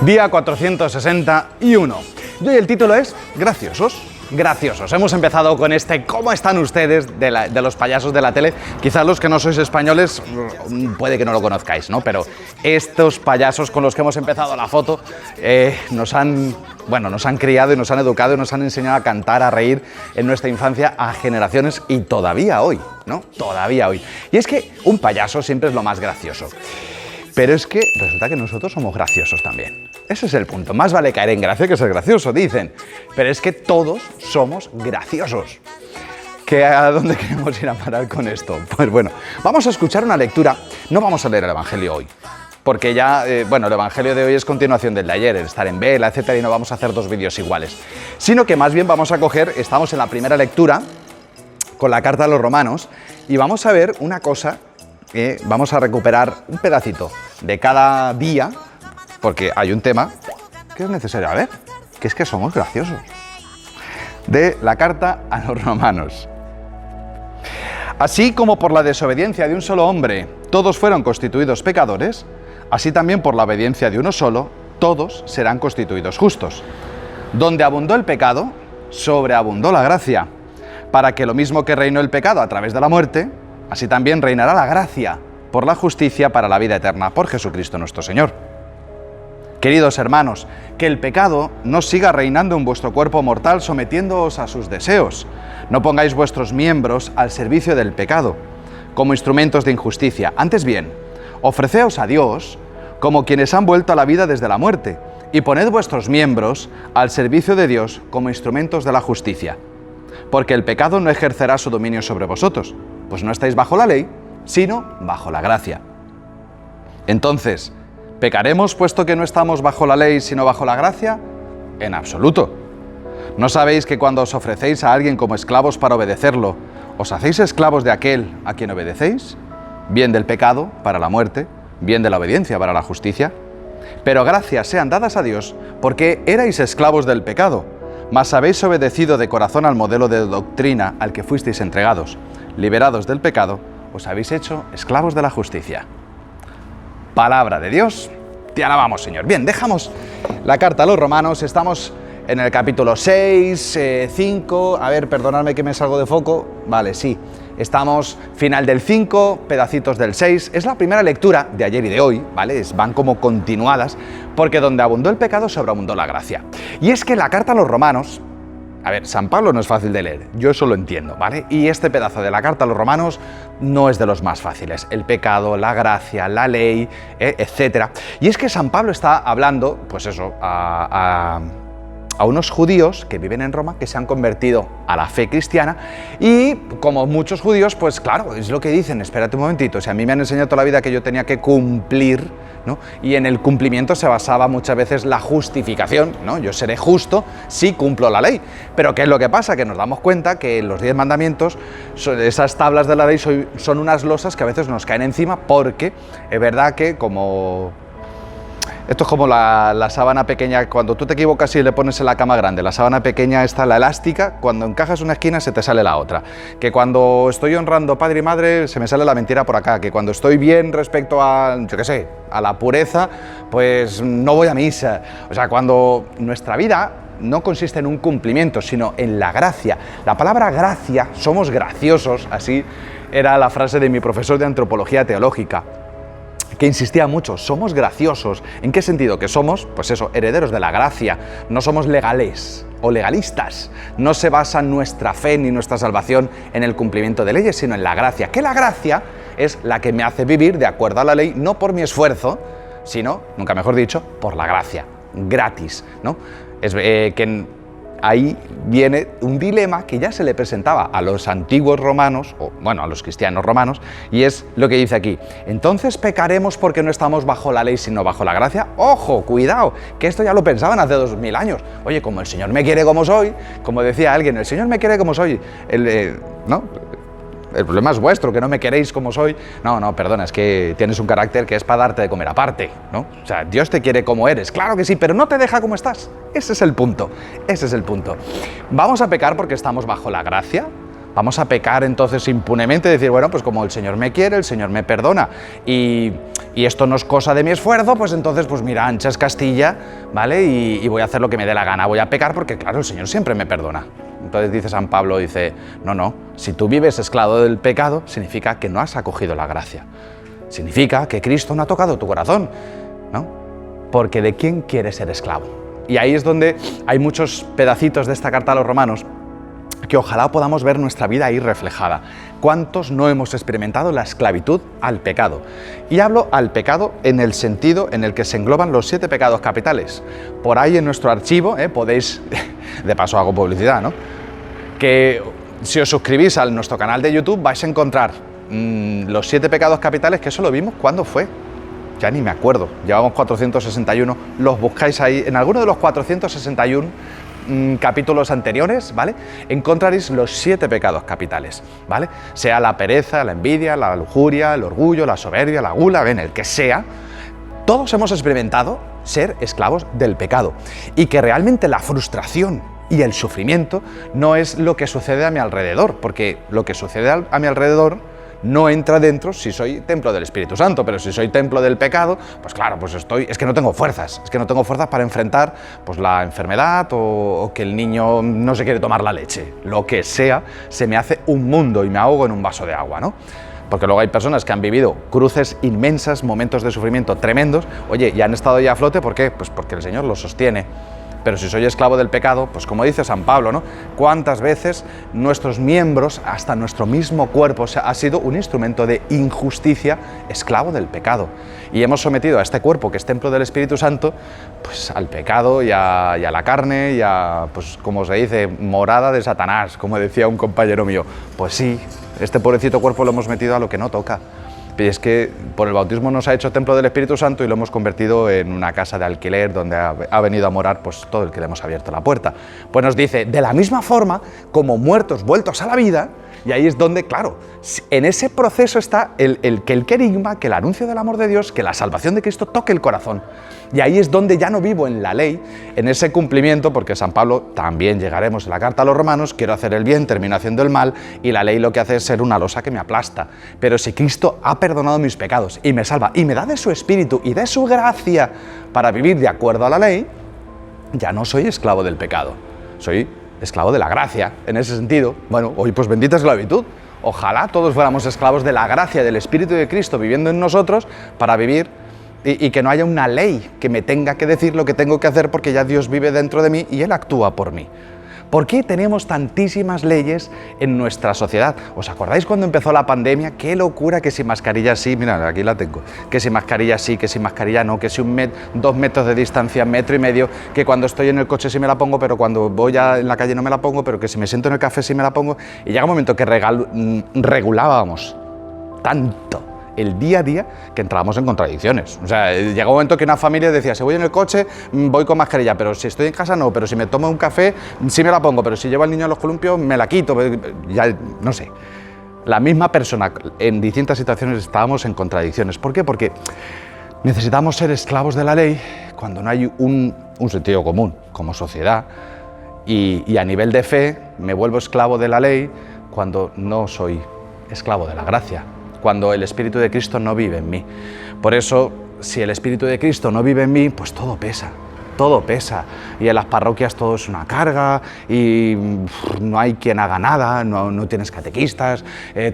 Día 461. Y hoy el título es Graciosos. Graciosos. Hemos empezado con este ¿cómo están ustedes? De los payasos de la tele. Quizás los que no sois españoles puede que no lo conozcáis, ¿no? Pero estos payasos con los que hemos empezado la foto nos han criado y nos han educado y nos han enseñado a cantar, a reír en nuestra infancia a generaciones y todavía hoy, ¿no? Todavía hoy. Y es que un payaso siempre es lo más gracioso. Pero es que resulta que nosotros somos graciosos también. Ese es el punto. Más vale caer en gracia que ser gracioso, dicen. Pero es que todos somos graciosos. ¿A dónde queremos ir a parar con esto? Pues bueno, vamos a escuchar una lectura. No vamos a leer el Evangelio hoy. Porque ya, el Evangelio de hoy es continuación del de ayer, el estar en vela, etcétera, y no vamos a hacer dos vídeos iguales. Sino que más bien vamos a estamos en la primera lectura, con la carta a los Romanos, y vamos a ver una cosa. Vamos a recuperar un pedacito de cada día, porque hay un tema que es necesario ver, que es que somos graciosos. De la carta a los Romanos. Así como por la desobediencia de un solo hombre todos fueron constituidos pecadores, así también por la obediencia de uno solo todos serán constituidos justos. Donde abundó el pecado, sobreabundó la gracia, para que lo mismo que reinó el pecado a través de la muerte, así también reinará la gracia por la justicia para la vida eterna por Jesucristo nuestro Señor. Queridos hermanos, que el pecado no siga reinando en vuestro cuerpo mortal sometiéndoos a sus deseos. No pongáis vuestros miembros al servicio del pecado como instrumentos de injusticia. Antes bien, ofreceos a Dios como quienes han vuelto a la vida desde la muerte y poned vuestros miembros al servicio de Dios como instrumentos de la justicia. Porque el pecado no ejercerá su dominio sobre vosotros, pues no estáis bajo la ley, sino bajo la gracia. Entonces, ¿pecaremos puesto que no estamos bajo la ley, sino bajo la gracia? En absoluto. ¿No sabéis que cuando os ofrecéis a alguien como esclavos para obedecerlo, os hacéis esclavos de aquel a quien obedecéis? Bien del pecado para la muerte, bien de la obediencia para la justicia. Pero gracias sean dadas a Dios, porque erais esclavos del pecado, mas habéis obedecido de corazón al modelo de doctrina al que fuisteis entregados. Liberados del pecado, os habéis hecho esclavos de la justicia. Palabra de Dios, te alabamos, Señor. Bien, dejamos la carta a los Romanos, estamos en el capítulo 6, 5, a ver, perdonadme que me salgo de foco, vale, sí, estamos final del 5, pedacitos del 6, es la primera lectura de ayer y de hoy, ¿vale? Van como continuadas, porque donde abundó el pecado, sobreabundó la gracia. Y es que la carta a los Romanos, a ver, San Pablo no es fácil de leer, yo eso lo entiendo, ¿vale? Y este pedazo de la carta a los Romanos no es de los más fáciles. El pecado, la gracia, la ley, etcétera. Y es que San Pablo está hablando, pues eso, a unos judíos que viven en Roma, que se han convertido a la fe cristiana y como muchos judíos, pues claro, es lo que dicen, espérate un momentito, si a mí me han enseñado toda la vida que yo tenía que cumplir, ¿no? Y en el cumplimiento se basaba muchas veces la justificación, ¿no? Yo seré justo si cumplo la ley. Pero ¿qué es lo que pasa? Que nos damos cuenta que los 10 mandamientos, esas tablas de la ley son unas losas que a veces nos caen encima porque es verdad que esto es como la sábana pequeña, cuando tú te equivocas y le pones en la cama grande, la sábana pequeña está la elástica, cuando encajas una esquina se te sale la otra. Que cuando estoy honrando padre y madre se me sale la mentira por acá, que cuando estoy bien respecto a, yo qué sé, a la pureza, pues no voy a misa. O sea, cuando nuestra vida no consiste en un cumplimiento, sino en la gracia. La palabra gracia, somos graciosos, así era la frase de mi profesor de antropología teológica, que insistía mucho, somos graciosos. ¿En qué sentido? Que somos, pues eso, herederos de la gracia, no somos legales o legalistas. No se basa nuestra fe ni nuestra salvación en el cumplimiento de leyes, sino en la gracia. Que la gracia es la que me hace vivir de acuerdo a la ley, no por mi esfuerzo, sino, nunca mejor dicho, por la gracia, gratis, ¿no? Ahí viene un dilema que ya se le presentaba a los antiguos romanos, o bueno, a los cristianos romanos, y es lo que dice aquí. Entonces pecaremos porque no estamos bajo la ley, sino bajo la gracia. ¡Ojo, cuidado! Que esto ya lo pensaban hace 2000 años. Oye, como el Señor me quiere como soy, como decía alguien, el Señor me quiere como soy, ¿no? El problema es vuestro, que no me queréis como soy. No, perdona, es que tienes un carácter que es para darte de comer aparte, ¿no? O sea, Dios te quiere como eres, claro que sí, pero no te deja como estás. Ese es el punto, ese es el punto. ¿Vamos a pecar porque estamos bajo la gracia? ¿Vamos a pecar entonces impunemente? Decir, bueno, pues como el Señor me quiere, el Señor me perdona. Y y esto no es cosa de mi esfuerzo, pues entonces, pues mira, ancha es Castilla, ¿vale? Y voy a hacer lo que me dé la gana, voy a pecar porque, claro, el Señor siempre me perdona. Entonces dice San Pablo, dice, no, si tú vives esclavo del pecado, significa que no has acogido la gracia. Significa que Cristo no ha tocado tu corazón, ¿no? Porque ¿de quién quieres ser esclavo? Y ahí es donde hay muchos pedacitos de esta carta a los romanos que ojalá podamos ver nuestra vida ahí reflejada. ¿Cuántos no hemos experimentado la esclavitud al pecado? Y hablo al pecado en el sentido en el que se engloban los 7 pecados capitales. Por ahí en nuestro archivo, podéis, de paso hago publicidad, ¿no? Que si os suscribís a nuestro canal de YouTube vais a encontrar los 7 pecados capitales, que eso lo vimos, ¿cuándo fue? Ya ni me acuerdo, llevamos 461, los buscáis ahí, en alguno de los 461 capítulos anteriores, ¿vale? Encontraréis los 7 pecados capitales, ¿vale? Sea la pereza, la envidia, la lujuria, el orgullo, la soberbia, la gula, ven, el que sea, todos hemos experimentado ser esclavos del pecado y que realmente la frustración y el sufrimiento no es lo que sucede a mi alrededor, porque lo que sucede a mi alrededor no entra dentro si soy templo del Espíritu Santo, pero si soy templo del pecado, pues claro, pues es que no tengo fuerzas, para enfrentar pues la enfermedad o que el niño no se quiere tomar la leche, lo que sea, se me hace un mundo y me ahogo en un vaso de agua, ¿no? Porque luego hay personas que han vivido cruces inmensas, momentos de sufrimiento tremendos, oye, y han estado ya a flote, ¿por qué? Pues porque el Señor los sostiene. Pero si soy esclavo del pecado, pues como dice San Pablo, ¿no? ¿Cuántas veces nuestros miembros, hasta nuestro mismo cuerpo, ha sido un instrumento de injusticia, esclavo del pecado? Y hemos sometido a este cuerpo, que es templo del Espíritu Santo, pues al pecado y a la carne y a, pues como se dice, morada de Satanás, como decía un compañero mío. Pues sí, este pobrecito cuerpo lo hemos metido a lo que no toca. Y es que por el bautismo nos ha hecho templo del Espíritu Santo y lo hemos convertido en una casa de alquiler donde ha venido a morar pues todo el que le hemos abierto la puerta. Pues nos dice, de la misma forma, como muertos vueltos a la vida, y ahí es donde, claro, en ese proceso está el querigma, que el anuncio del amor de Dios, que la salvación de Cristo toque el corazón. Y ahí es donde ya no vivo en la ley, en ese cumplimiento, porque San Pablo, también llegaremos en la carta a los romanos, quiero hacer el bien, termino haciendo el mal, y la ley lo que hace es ser una losa que me aplasta. Pero si Cristo ha perdonado mis pecados y me salva, y me da de su Espíritu y de su gracia para vivir de acuerdo a la ley, ya no soy esclavo del pecado, soy esclavo de la gracia, en ese sentido. Bueno, hoy pues bendita esclavitud. Ojalá todos fuéramos esclavos de la gracia del Espíritu de Cristo viviendo en nosotros para vivir y que no haya una ley que me tenga que decir lo que tengo que hacer, porque ya Dios vive dentro de mí y Él actúa por mí. ¿Por qué tenemos tantísimas leyes en nuestra sociedad? ¿Os acordáis cuando empezó la pandemia? ¡Qué locura! Que si mascarilla sí, mira, aquí la tengo, que si mascarilla sí, que si mascarilla no, que si 2 metros de distancia, 1,5 metros, que cuando estoy en el coche sí me la pongo, pero cuando voy en la calle no me la pongo, pero que si me siento en el café sí me la pongo. Y llega un momento que regulábamos tanto el día a día que entrábamos en contradicciones. O sea, llega un momento que una familia decía, si voy en el coche, voy con mascarilla, pero si estoy en casa no, pero si me tomo un café, sí me la pongo, pero si llevo al niño a los columpios, me la quito, ya no sé. La misma persona, en distintas situaciones estábamos en contradicciones. ¿Por qué? Porque necesitamos ser esclavos de la ley cuando no hay un sentido común como sociedad, y a nivel de fe me vuelvo esclavo de la ley cuando no soy esclavo de la gracia, cuando el Espíritu de Cristo no vive en mí. Por eso, si el Espíritu de Cristo no vive en mí, pues todo pesa, y en las parroquias todo es una carga, y no hay quien haga nada, no tienes catequistas,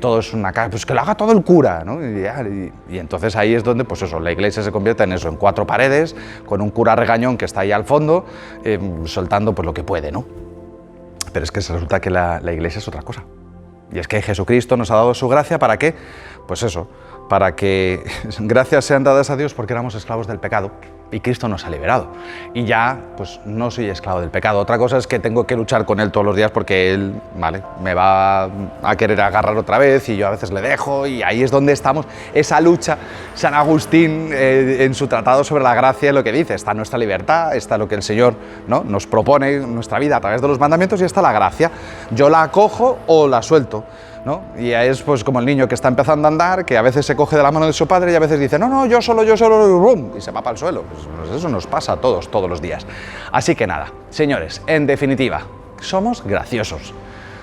todo es una carga, pues que lo haga todo el cura, ¿no? Y entonces ahí es donde, pues eso, la iglesia se convierte en eso, en 4 paredes, con un cura regañón que está ahí al fondo, soltando pues lo que puede, ¿no? Pero es que resulta que la iglesia es otra cosa. Y es que Jesucristo nos ha dado su gracia, ¿para qué? Pues eso, para que gracias sean dadas a Dios porque éramos esclavos del pecado y Cristo nos ha liberado. Y ya, pues no soy esclavo del pecado. Otra cosa es que tengo que luchar con Él todos los días porque Él, ¿vale?, me va a querer agarrar otra vez y yo a veces le dejo, y ahí es donde estamos, esa lucha. San Agustín, en su tratado sobre la gracia, lo que dice, está nuestra libertad, está lo que el Señor, ¿no?, nos propone en nuestra vida a través de los mandamientos, y está la gracia. Yo la acojo o la suelto, ¿no? Y es pues como el niño que está empezando a andar, que a veces se coge de la mano de su padre y a veces dice, no, yo solo, y se va para el suelo. Pues eso nos pasa a todos los días. Así que nada, señores, en definitiva, somos graciosos.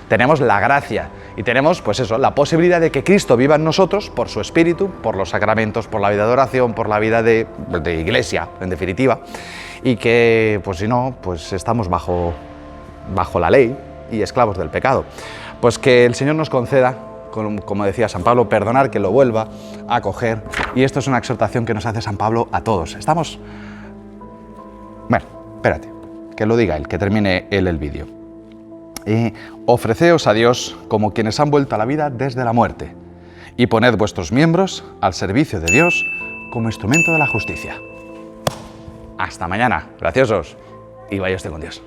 tenemos la gracia y tenemos, pues eso, la posibilidad de que Cristo viva en nosotros por su Espíritu, por los sacramentos, por la vida de oración, por la vida de iglesia, en definitiva, y que, pues si no, pues estamos bajo la ley y esclavos del pecado. Pues que el Señor nos conceda, como decía San Pablo, perdonar, que lo vuelva a acoger, y esto es una exhortación que nos hace San Pablo a todos. Estamos... Bueno, espérate, que lo diga él, que termine él el vídeo. Ofreceos a Dios como quienes han vuelto a la vida desde la muerte, y poned vuestros miembros al servicio de Dios como instrumento de la justicia. Hasta mañana, graciosos, y vaya usted con Dios.